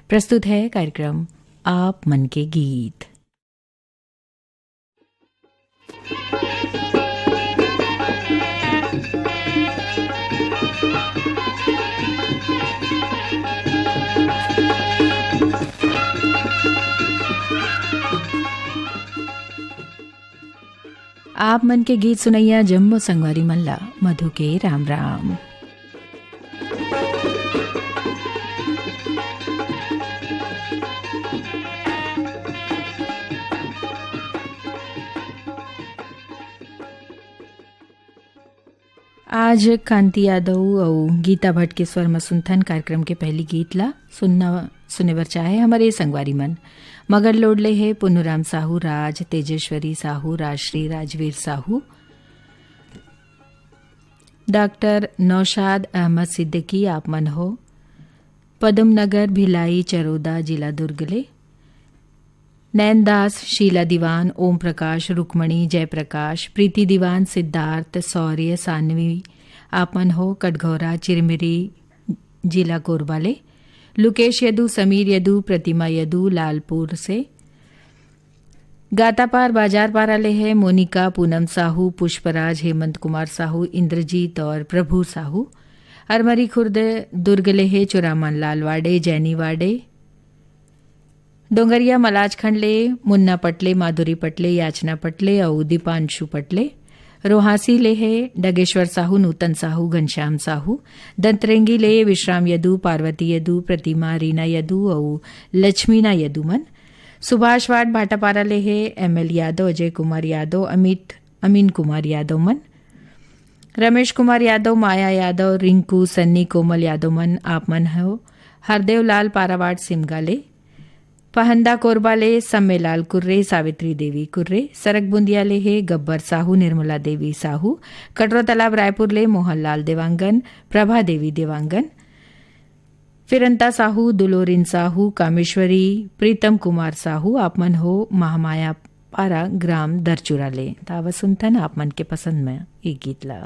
प्रस्तुत है कार्यक्रम आप मन के गीत। आप मन के गीत सुनैया जम्मू संगवारी मल्ला मधु के राम राम। आज कांति यादव और गीता भट्ट के स्वर मसुंथन कार्यक्रम के पहली गीत ला सुने बर चाहे हमारे संगवारी मन मगर लोडले है पुनुराम साहू, राज तेजेश्वरी साहू, राजश्री राजवीर साहू, डॉक्टर नौशाद अहमद सिद्दीकी आप मन हो, पदम नगर भिलाई चरोदा जिला दुर्गले, नैनदास, शीला दीवान, ओम प्रकाश, रुक्मणी, जयप्रकाश, प्रीति दीवान, सिद्धार्थ, सौर्य, सानवी आपन हो, कटघौरा चिरमिरी जिला कोरबाले, लुकेश यदू, समीर यदू, प्रतिमा यदू लालपुर से, गातापार बाजार पार आले है मोनिका, पूनम साहू, पुष्पराज, हेमंत कुमार साहू, इंद्रजीत और प्रभु साहू, अरमरी खुर्द दुर्गले है चुरामान लाल वाडे, जैनी वाडे, डोंगरिया मलाज खंडले, मुन्ना पटले, माधुरी पटले, याचना पटले और दीपांशु पटले, रोहासी ले है डगेश्वर साहू, नूतन साहू, घनश्याम साहू, दंतरेंगी ले विश्राम यदू, पार्वती यदू, प्रतिमा, रीना यदू और लक्ष्मीना यदुमन, सुभाष वाड भाटापारा ले है एमएल यादव, अजय कुमार यादव, अमीन कुमार यादव मन, रमेश कुमार यादव, माया यादव, रिंकू, सन्नी, कोमल यादव मन आप मन हो, हरदेव लाल पारावाड़ सिमगाले, पहंदा कोरबाले, सम्मेलाल कुर्रे, सावित्री देवी कुर्रे, सरक बुंदिया ले है गब्बर साहू, निर्मला देवी साहू, कटरो तालाब रायपुर ले मोहनलाल देवांगन, प्रभा देवी देवांगन, फिरंता साहू, दुलोरिन साहू, कामेश्वरी, प्रीतम कुमार साहू आप मन हो, महामाया पारा ग्राम दरचुरा ले। तावा सुनतन आप मन के पसंद में एक गीत ला।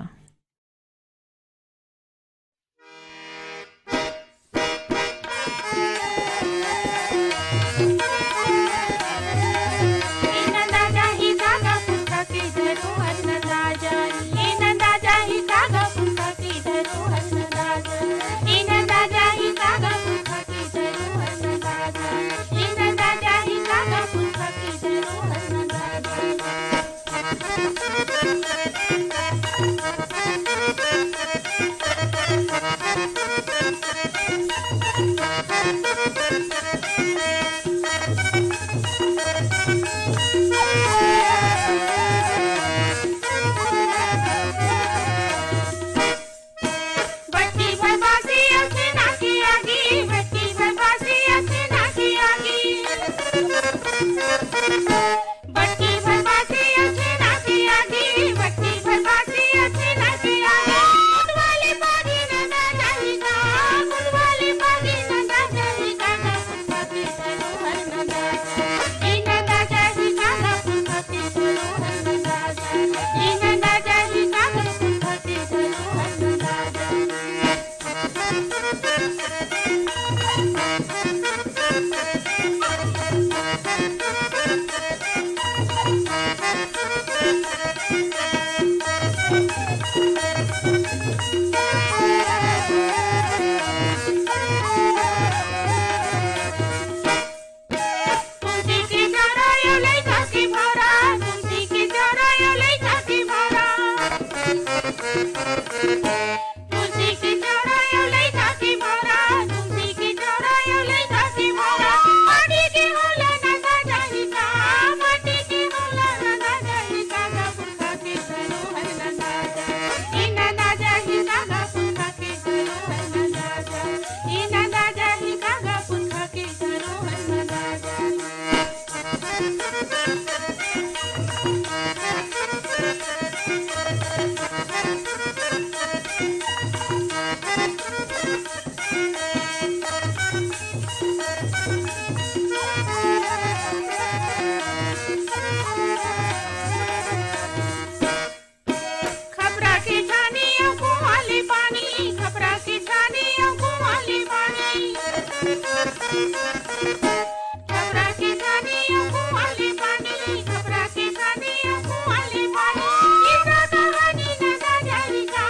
छपरा के खाने अम्बू वाले पानी, छपरा के खाने अम्बू वाले पानी। किस्सा कहानी नगा जारी का,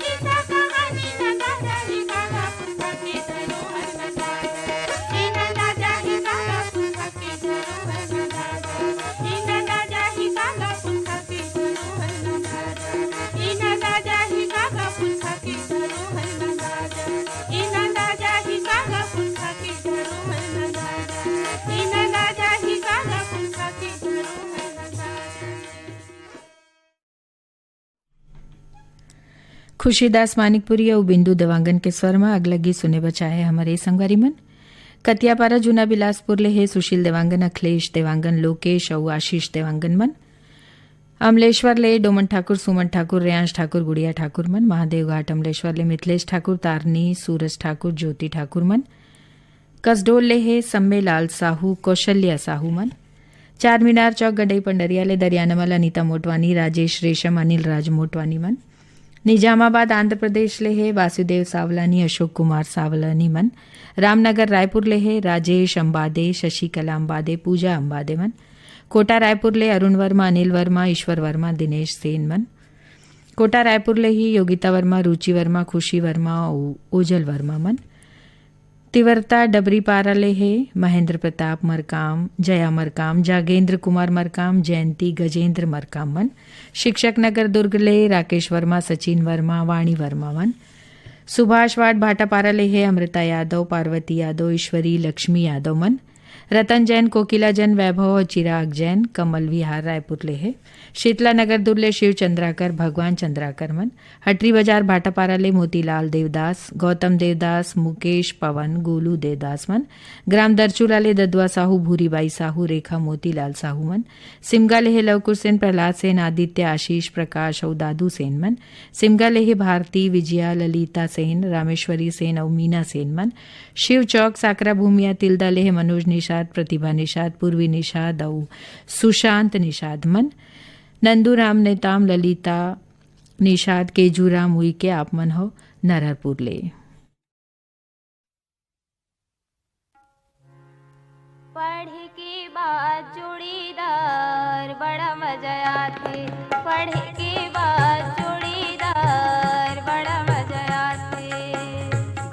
किस्सा कहानी नगा जारी का, पुस्तक के धरोहर नजारा। इन राजा ही कागा पुस्तक के धरोहर नजारा। इन राजा ही कागा पुस्तक के धरोहर नजारा। इन राजा ही कागा पुस्तक के धरोहर नजारा। इन राजा ही कागा पुस्तक के धरोहर नजारा। इन राजा ही कागा पुस्तक के धरोहर नजारा। खुशीदास मानिकपुरी और बिंदु देवांगन के स्वर में अगला गीत सुने बचा है हमारे संगवारी मन। कतियापारा जूना बिलासपुर ले है सुशील देवांगन, अखिलेश देवांगन, लोकेश और आशीष देवांगन मन। अमलेश्वर ले डोमन ठाकुर, सुमन ठाकुर, रेयांश ठाकुर, गुड़िया ठाकुर मन। महादेव घाट अमलेश्वर ले मिथिलेश ठाकुर, तारनी, सूरज ठाकुर, ज्योति ठाकुर मन। कसडोल ले है सम्मे लाल साहू, कौशल्या साहू मन। चार मीनार चौक गडई पंडरिया ले दरियानमल अनीता मोटवानी, राजेश रेशम, अनिल राज मोटवानी मन। निजामाबाद आंध्र प्रदेश ले है वासुदेव सावलानी, अशोक कुमार सावलानी मन। रामनगर रायपुर ले है राजेश अंबादे, शशिकला अंबादे, पूजा अंबादे मन। कोटा रायपुर ले अरुण वर्मा, अनिल वर्मा, ईश्वर वर्मा, दिनेश सेन मन। कोटा रायपुर ले ही योगिता वर्मा, रुचि वर्मा, खुशी वर्मा, ओजल वर्मा मन। तिवरता डबरी पारा ले है महेंद्र प्रताप मरकाम, जया मरकाम, जागेंद्र कुमार मरकाम, जयंती गजेंद्र मरकाम मन। शिक्षक नगर दुर्ग ले राकेश वर्मा, सचिन वर्मा, वाणी वर्मा मन। सुभाष वार्ड भाटापारा ले है अमृता यादव, पार्वती यादव, ईश्वरी लक्ष्मी यादव मन। रतन जैन, कोकिला जैन, वैभव, चिराग जैन, कमल विहार रायपुर ले है। शीतला नगर दुर्ले शिव चंद्राकर, भगवान चंद्राकर मन। हटरी बाजार भाटापारा ले मोतीलाल देवदास, गौतम देवदास, मुकेश पवन, गोलू देवदास मन। ग्राम दरचूला ले ददुआ साहू, भूरीबाई साहू, रेखा मोतीलाल साहू मन। सिमगा ले है लवकुश सेन, प्रहलाद सेन, आदित्य, आशीष, प्रकाश और दादू सेन मन। सिमगा ले है भारती, विजया, ललिता सेन, रामेश्वरी सेन और मीना सेन मन। शिव चौक साकरा भूमिया तिल्दा ले है मनोज निषाद, प्रतिभा निषाद, पूर्वी निषाद और सुशांत निषाद मन। नंदूराम नेताम, ललिता निषाद, केजूराम उई के आप मन हो नरहरपुर ले। पढ़ के बाद जोड़ीदार बड़ा मजा आते, पढ़ के बाद जोड़ीदार बड़ा मजा आते।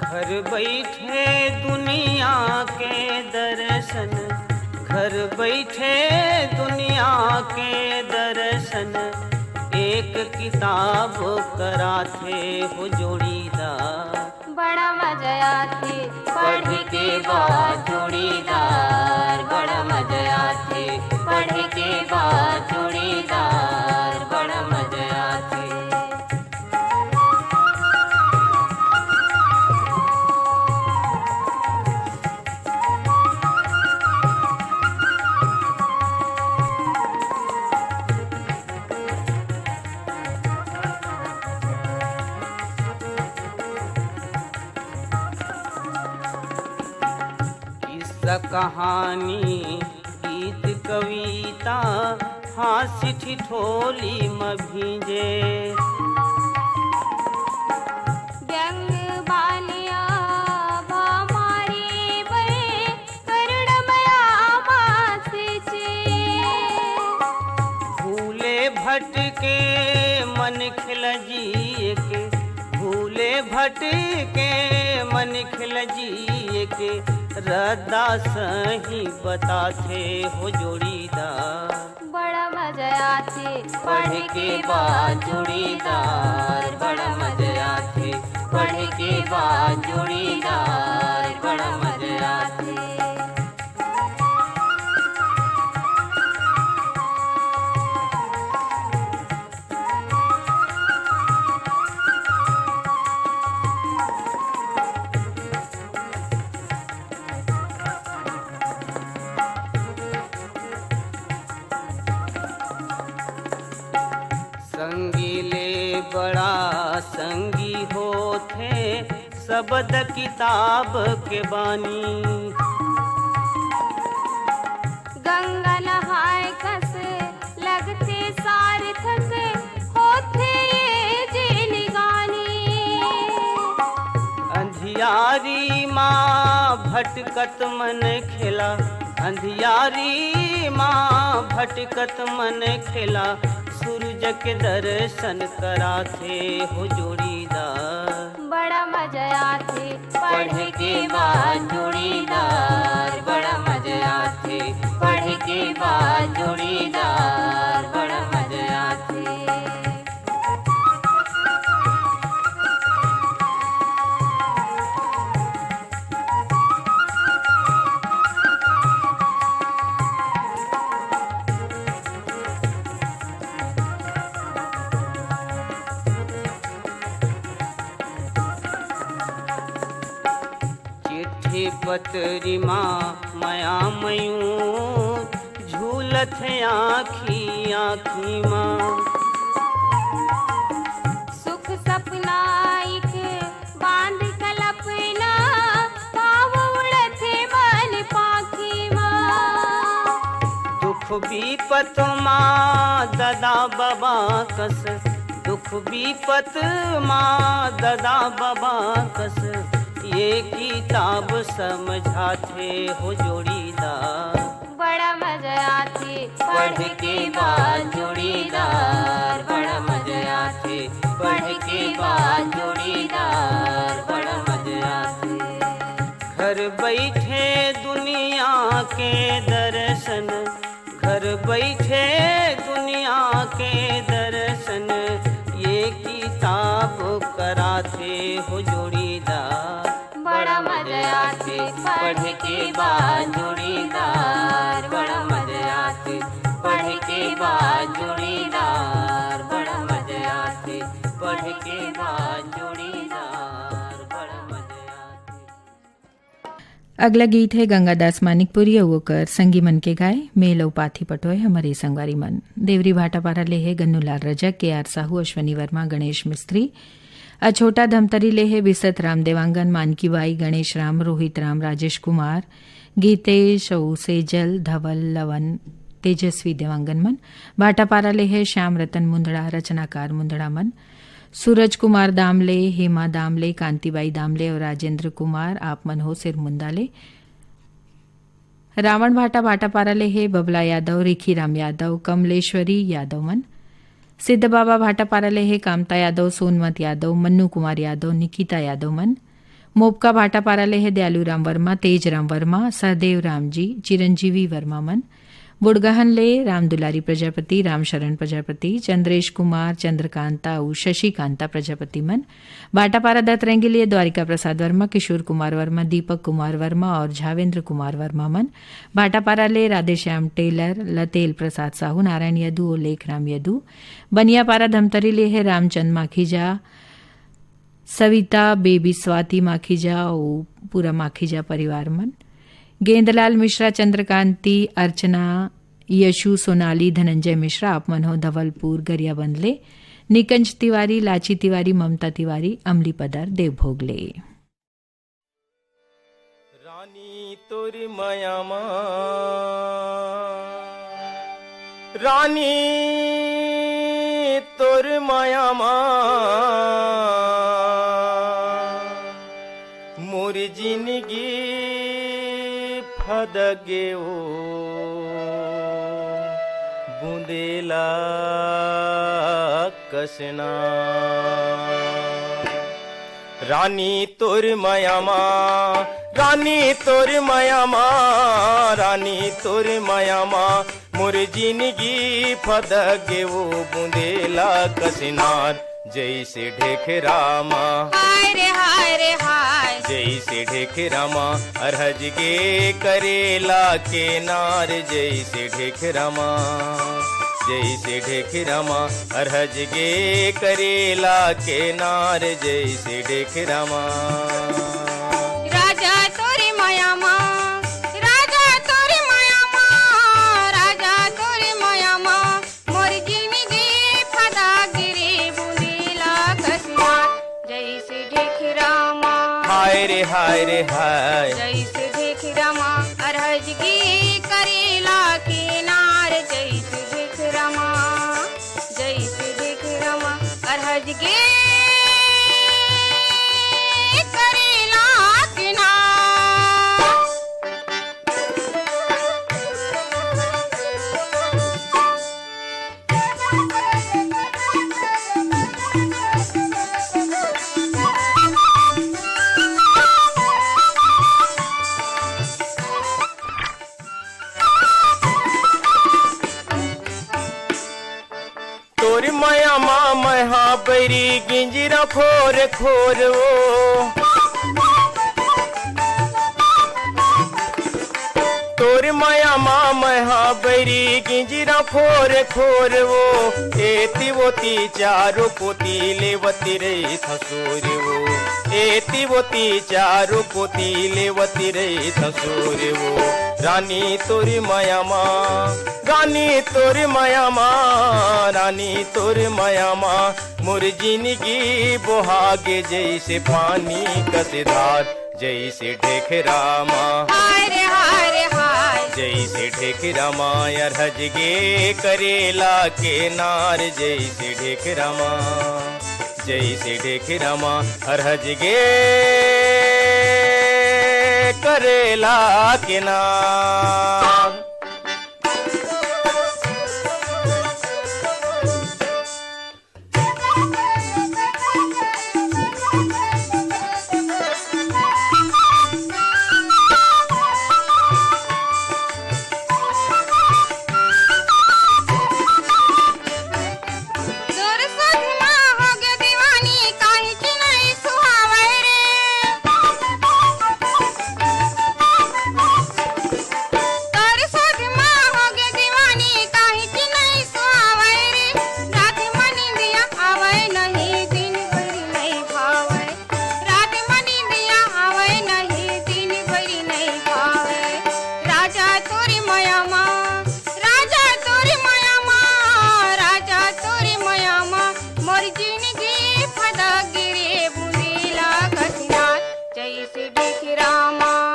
घर बैठे दुनिया के दर्शन, घर बैठे दुनिया के दर्शन, एक किताब कराथे हो जोड़ीदार बड़ा मजा आते। पढ़ के बाद जोड़ीदार बड़ा मजा आते, पढ़ के बाद जोड़ीदार बड़ा मजा आते। कहानी गीत कविता हास्य ठिठोली में भींजे, व्यंग बालिया भामारी बरे करुणमया मासिचे। भूले भटके मन खिल जिए के, भूले भटके मन खिल जिए के, रद्दा सही बताथे हो जोड़ीदार बड़ा मजा आते। पढ़ के बाद जोड़ीदार बड़ा मजा आते, पढ़ के बाद जोड़ीदार बड़ा मजा आते। संगीले बड़ा संगी होथे, शब्द किताब के बानी। गंगा नहाय कस लगते सार्थक होथे ये जिनगानी। अंधियारी माँ भटकत मन खेला अंधियारी माँ भटकत मन खेला सूरज के दर्शन कराथे हो जोड़ीदार बड़ा मजा आथे पढ़ के बाद जोड़ीदार बड़ा मजा आथे पढ़ के बाद जोड़ीदार बड़ा मजा आथे चिट्ठी पतरी माँ माया मयूर झूलत है आँखी आँखी माँ सुख सपना एक बांध कल्पना पाव उड़थे मन पाखी माँ दुख विपत माँ ददा बाबा कस दुख विपत माँ ददा बाबा कस ये किताब समझाते हो जोड़ीदार बड़ा मजा आथे पढ़ के बाद जोड़ीदार बड़ा मजा आथे पढ़ के बाद जोड़ीदार बड़ा मजा आथे घर बैठे दुनिया के दर्शन घर बैठे दुनिया के दर्शन ये किताब कराते हो जोड़ीदार बड़ा मजा आथे पढ़ के बाद जोड़ीदार बड़ा मजा आथे पढ़ के बाद जोड़ीदार बड़ा मजा आथे पढ़ के बाद जोड़ीदार बड़ा मजा आथे। अगला गीत है गंगादास मानिकपुरी अवोकर संगी मन के गाय मेलव पाथी पटोय हमारे संगवारी मन देवरी भाटापारा ले है गन्नूलाल रजक के आर साहू अश्वनी वर्मा गणेश मिस्त्री अछोटा धमतरी ले है बिसत राम देवांगन मानकी बाई गणेश राम रोहित राम राजेश कुमार गीतेश सेजल धवल लवन तेजस्वी देवांगन मन भाटापारा ले है श्याम रतन मुंदड़ा रचनाकार मुंदड़ा मन सूरज कुमार दामले हेमा दामले कांतिबाई दामले और राजेंद्र कुमार आप मन हो सिर मुंदाले रावण भाटा भाटापारा ले है बबला यादव रेखी राम यादव कमलेश्वरी यादव मन सिद्ध बाबा भाटापारा ले है कामता यादव सोनमत यादव मन्नू कुमार यादव निकिता यादव मन मोपका भाटापारा ले है दयालू राम वर्मा तेज राम वर्मा सहदेव राम जी चिरंजीवी वर्मा मन बुड़गहन ले राम दुलारी प्रजापति राम शरण प्रजापति चंद्रेश कुमार चंद्रकांता शशिकांता प्रजापति मन भाटापारा दत्तरंगी लिए द्वारिका प्रसाद वर्मा किशोर कुमार वर्मा दीपक कुमार वर्मा और झावेंद्र कुमार वर्मा मन भाटापारा ले राधेश्याम टेलर लतेल प्रसाद साहू नारायण यदु और लेखराम यदु बनियापारा धमतरी ले है रामचंद माखीजा सविता बेबी स्वाति माखीजा और पूरा माखीजा परिवार मन गेंदलाल मिश्रा चंद्रकांति अर्चना यशु सोनाली धनंजय मिश्रा आप मन हो धवलपुर गरिया बंदले निकंज तिवारी लाची तिवारी ममता तिवारी अमली पदर देवभोगले रानी तोर मायामा रानी तोर मायामा मोर जिंदगी फदगे ओ बूंदेला कसना रानी तोर मायामा रानी तोर मायामा रानी तोर मायामा मोर जिंदगी फदगे वो बूंदेला कसनार जैसे ढेखरामा हाय रे हाय जैसे ढेखरामा अरहज गे करेला के नार जैसे ढेखरामा जैसे ढेखरामा अरहज गे करेला के नार जैसे ढेखरामा राजा तोरी मायामा राजा तोरी मायामा राजा तोरी मायामा मोर जिंदगी फदा गिरी बुंदीला कसना जैसे ढेखरामा हाय रे हाय जैसे ढेखरामा अरहजगी करेला किनार जैसे ढेखरामा अरहजगी करेला किनार माया माँ महा बैरी गिंजरा खोर खोर वो तोर माया माँ महा बैरी गिंजरा खोर खोर वो एती वोती चारो पोती लेवती रे थसूर वो एती वोती चारो पोती लेवती रे थसूर वो रानी तोरी माया माँ रानी तोरी माया माँ रानी तोरी माया माँ मोर जिंदगी बोहागे जैसे पानी कसे धार जैसे ढेखरा माँ हाय रे हाय रे हाय जैसे ढेखरा माँ अरहज गे करेला के नार जैसे ढेखरा माँ जैसे ढेखरा माँ अरहज गे करेला के नार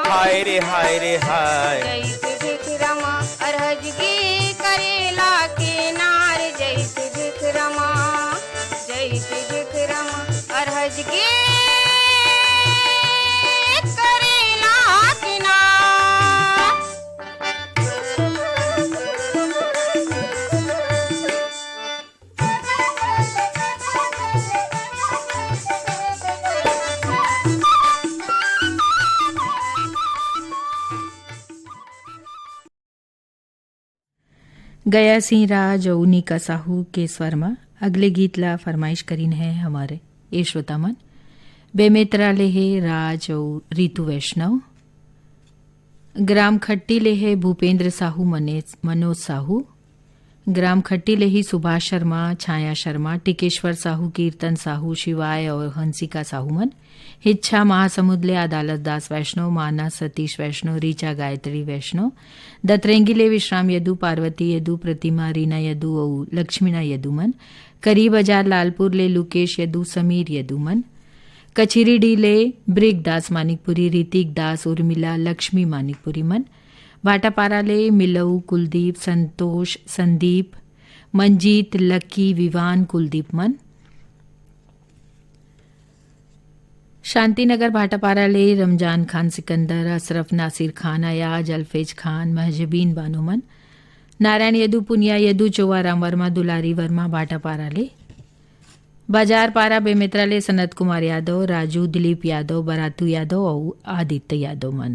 हाय रे हाय जैसे भिखरमा अरहज गे करेला के नार जैसे भिखरमा अरहज गे करेला के नार। गया सिंह राज और उनिका साहू के स्वर में अगले गीत ला फरमाइश करीन है हमारे ये श्रोता मन बेमेतरा ले है राज और रीतु वैष्णव ग्राम खट्टी ले है भूपेंद्र साहू मनोज साहू ग्राम खट्टी ले ही सुभाष शर्मा छाया शर्मा टिकेश्वर साहू कीर्तन साहू शिवाय और हंसिका साहू मन हिच्छा महासमुद्र अदालत दास वैष्णव माना सतीश वैष्णव रीचा गायत्री वैष्णव दतरेंगीले विश्राम यदु पार्वती यदु प्रतिमा रीना यदु और लक्ष्मीना यदुमन करी बाजार लालपुर ले लुकेश यदु समीर यदुमन कचीरी डी ले ब्रिक दास मानिकपुरी ऋतिक दास उर्मिला लक्ष्मी मानिकपुरी मन भाटापारा ले मिलऊ कुलदीप संतोष संदीप मंजीत लक्की विवान कुलदीप मन शांतिनगर भाटापारा ले रमजान खान सिकंदर अशरफ नासिर खान अयाज अल्फेज खान महजबीन बानुमन नारायण यदु पुनिया यदु चौवाराम वर्मा दुलारी वर्मा भाटापारा ले बाजार पारा बेमित्रा ले सनत कुमार यादव राजू दिलीप यादव बरातू यादव और आदित्य यादव मन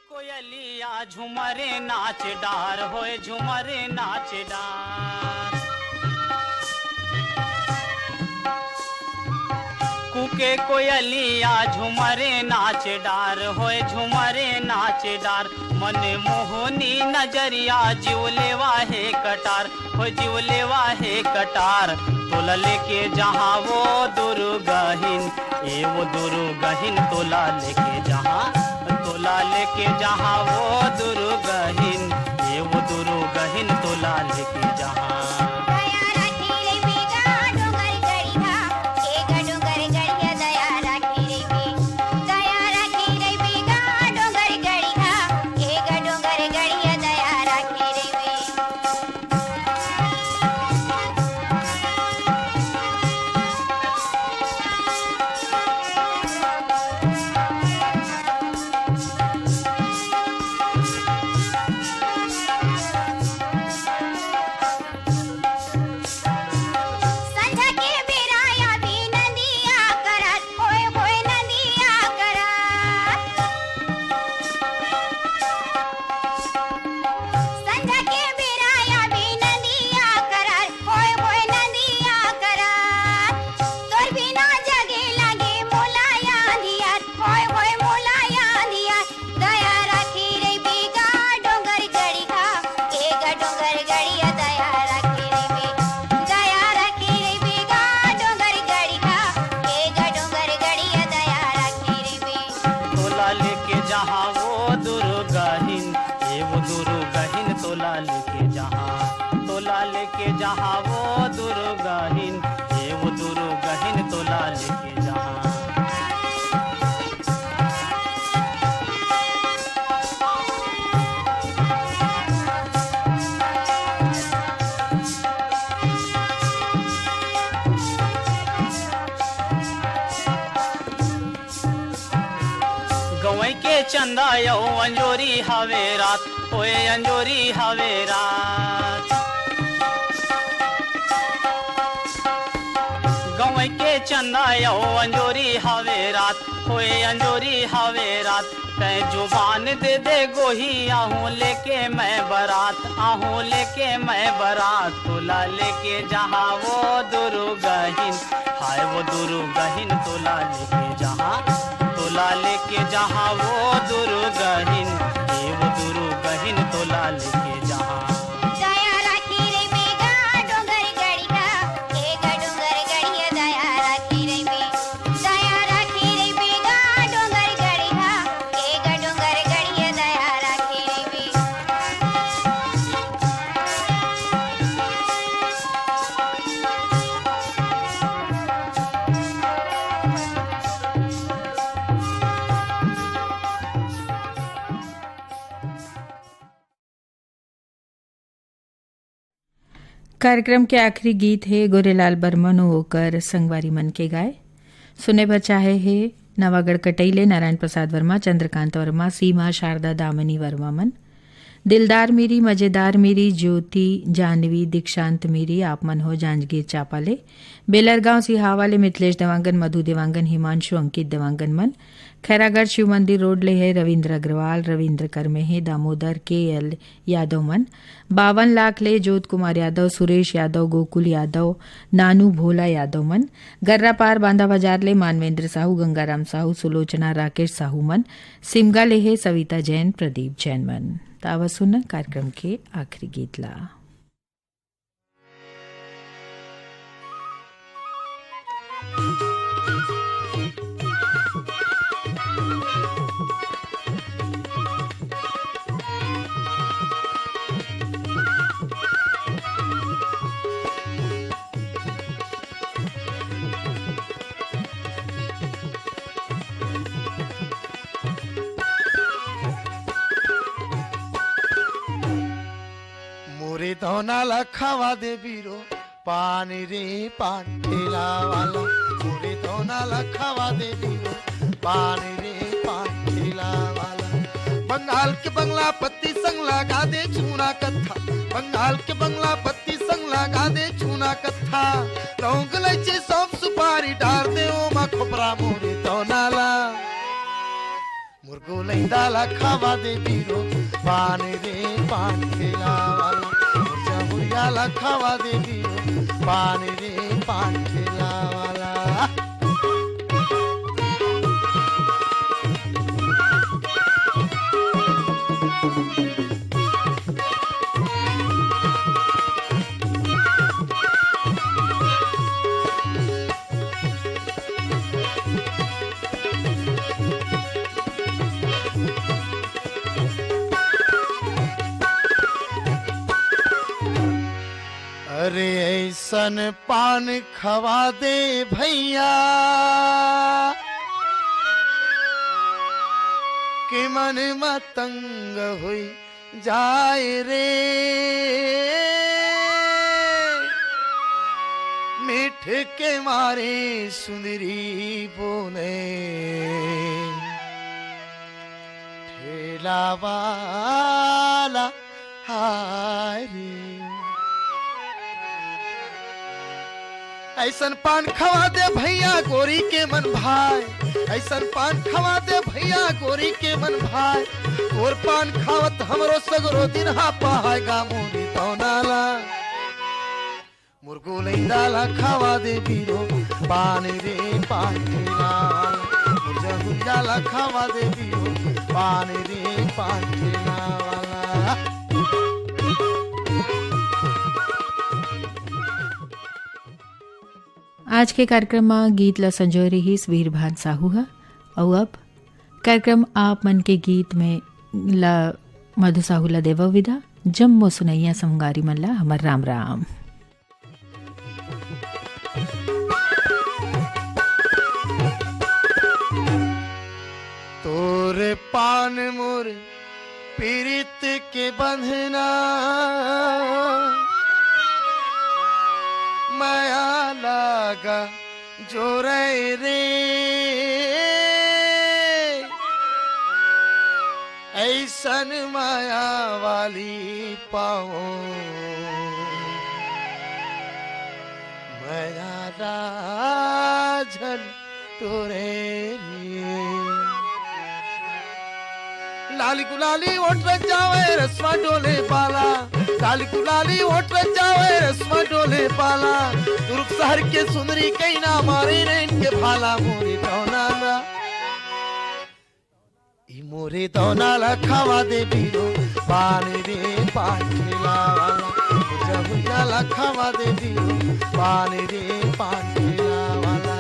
कोयलिया झुमरे नाच डार होए झुमरे नाच डार कुके कोयलिया झुमरे नाच डार होए झुमरे नाच डार मन मोहनी नजरिया जीवले वाहे कटार हो जीवले वाहे कटार तोला लेके जहाँ वो दुर्गहिन ए वो दुर्गहिन तोला लेके जहाँ वो दुर्गहिन ये वो दुर्गहिन तोला लेके जहाँ तोला लेके जहाँ वो दुर्गहिन, ये वो दुर्गहिन तोला लेके जहाँ, तोला लेके जहाँ वो दुर्गहिन, ये वो दुर्गहिन तोला लेके जहाँ। गवई के चंदा यो अंजोरी हवे रात, ओए अंजोरी हवे रात। गवई के चंदा यो अंजोरी हवे रात, ओए अंजोरी हवे रात। तै जुबान दे दे गोही आहूं लेके मैं बारात, आहूं लेके मैं बारात। तोला लेके जहाँ वो दुर्गहिन, हाय वो दुर्गहिन तोला लेके जहाँ, तोला लेके जहाँ वो दुर्गहिन, ये वो दुर्गहिन तोला लेके जहाँ। दया राखी रे मेगा डोंगर गड़िया, एक डोंगर गड़िया दया राखी रे में, दया राखी रे मेगा डोंगर गड़िया, एक डोंगर गड़िया दया राखी रे में। कार्यक्रम के आखिरी गीत है गोरेलाल बर्मन होकर संगवारी मन के गाए। सुने पर चाहे है नवागढ़ कटैले नारायण प्रसाद वर्मा, चंद्रकांत वर्मा, सीमा शारदा दामिनी वर्मा मन। दिलदार मेरी, मजेदार मेरी, ज्योति जानवी, दीक्षांत मेरी, आप मन हो, जांजगीर चापाले, बेलरगांव सिहावाले, मिथिलेश देवांगन, मधु देवांगन, हिमांशु, अंकित देवांगन मन। खैरागढ़ शिव मंदिर रोड ले है रविंद्र अग्रवाल, रविंद्र कर्मे है, दामोदर KL यादव मन। 52 लाख ले जोत कुमार यादव, सुरेश यादव, गोकुल यादव, नानू भोला यादव मन। गर्रा पार बांधा बाजार ले मानवेंद्र साहू, गंगाराम साहू, सुलोचना राकेश साहू मन। सिमगा ले है सविता जैन, प्रदीप जैन मन। तावा सुन कार्यक्रम के आखिरी गीत ला। मोरे धोना लखावा दे बीरो पानी रे पानी ठेला वाला, मोरे धोना लखावा दे बीरो पानी रे पानी ठेला वाला। बंगाल के बंगला पत्ती संग लगा दे छूना कथा, बंगाल के बंगला पत्ती संग लगा दे छूना कथा। लौंग इलायची सौंफ सुपारी डाल दे ओ मा खोपरा मोरे धोना ला, मुर्गो लैंदा लखावा दे बीरो पानी रे पानी ठेला वाला। हुरिया लखावा दे बीरो पानी रे पानी ठेला वाला। अरे ऐसन पान खवा दे भैया कि मन मतंग हुई जाए रे। मीठ के मारे सुंदरी बोले ठेला वाला हाय रे। ऐसन पान खवा दे भैया गोरी के मन भाई, ऐसन पान खवा दे भैया गोरी के मन भाई। और पान खावत हमरो सगरो दिन हा पाएगा मोरी तौनाला, मुर्गो लैंदाला खावा दे बीरो पानी रे पानी लाल। मुर्जा हुजाला खावा दे बीरो पानी रे पानी वाला। आज के कार्यक्रम में गीत ला संजोय रही वीरभान साहू है। और अब कार्यक्रम आप मन के गीत में ला मधु साहू ला देव विदा जम्मो सुनैया संगारी मन ला हमर राम राम। तोरे पान मोर पीरित के बंधना माया लागा जोरे रे ऐसन माया वाली पाओ माया राजन तोरे लाली गुलाली ओट जावे रस्मा डोले पाला लाली गुलाली ओट जावे रस्मा डोले पाला दुर्ग शहर के सुंदरी कहीं ना मारे रे इनके भाला मोरे दौनाला ई मोरे दौनाला खावा दे बीरो पानी रे पाठेला वाला मुझा खावा दे बीरो पानी रे पाठेला वाला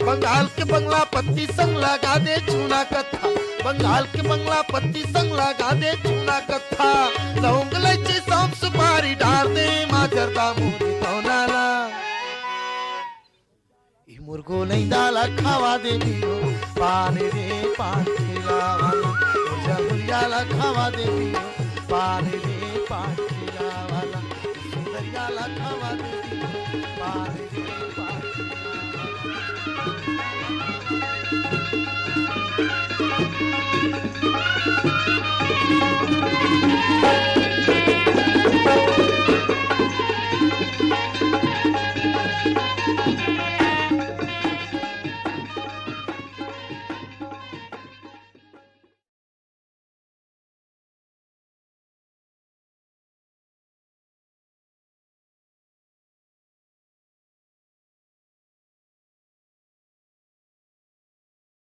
बंगाल के बंगला पत्ती संग लगा दे चूना कथा बंगाल के बंगला पत्ती संग लगा दे चूना कथा लौंग इलायची सौंफ सुपारी डाल दे माजरदा मोरी दौनाला ई मुर्गो नहीं डाला खावा दे दियो पानी रे पाठेला वाला मुझा हुलियाला खावा दे दियो पानी रे पाठेला वाला सुंदरियाला खावा दे दियो पानी रे पाठेला वाला।